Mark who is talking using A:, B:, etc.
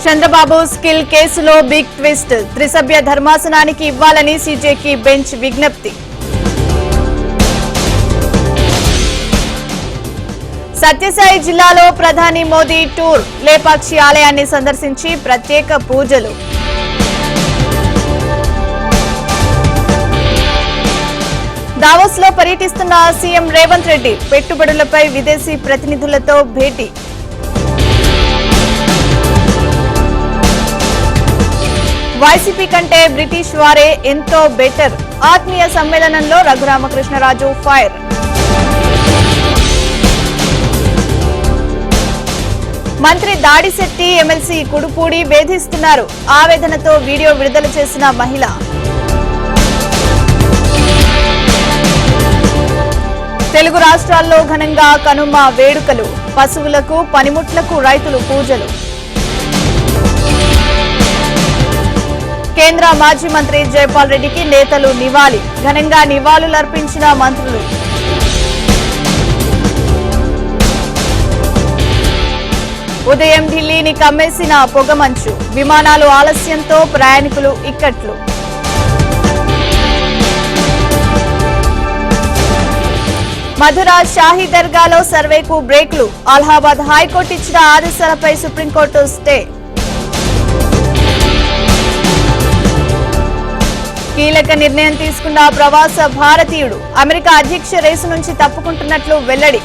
A: Chandrababu skill కేసులో big twist. త్రిసభ్య ధర్మాసనానికి ఇవ్వాలని సీజేకి బెంచ్ విజ్ఞప్తి. సత్యసాయి జిల్లాలో ప్రధాని మోదీ టూర్. లేపాక్షి ఆలయాన్ని సందర్శించి ప్రత్యేక పూజలు. దావోస్ లో పర్యటిస్తున్న సీఎం రేవంత్ రెడ్డి. పెట్టుబడులపై విదేశీ ప్రతినిధులతో భేటీ. వైసీపీ కంటే బ్రిటిష్ వారే ఎంతో బెటర్. ఆత్మీయ సమ్మేళనంలో రఘురామకృష్ణరాజు ఫైర్. మంత్రి దాడిశెట్టి ఎమ్మెల్సీ కుడుపూడి వేధిస్తున్నారు. ఆవేదనతో వీడియో విడుదల చేసిన మహిళ. తెలుగు రాష్ట్రాల్లో ఘనంగా కనుమ వేడుకలు. పశువులకు పనిముట్లకు రైతులు పూజలు. కేంద్ర మాజీ మంత్రి జైపాల్ రెడ్డికి నేతలు నివాళి. ఘనంగా నివాళులర్పించిన మంత్రులు. ఉదయం ఢిల్లీని కమ్మేసిన పొగమంచు. విమానాలు ఆలస్యంతో ప్రయాణికులు ఇక్కట్లు. మధుర షాహీ దర్గాలో సర్వేకు బ్రేక్లు. అలహాబాద్ హైకోర్టు ఇచ్చిన ఆదేశాలపై సుప్రీంకోర్టు స్టే. కీలక నిర్ణయం తీసుకున్న ప్రవాస భారతీయుడు. అమెరికా అధ్యక్ష రేసు నుంచి తప్పుకుంటున్నట్లు వెల్లడి.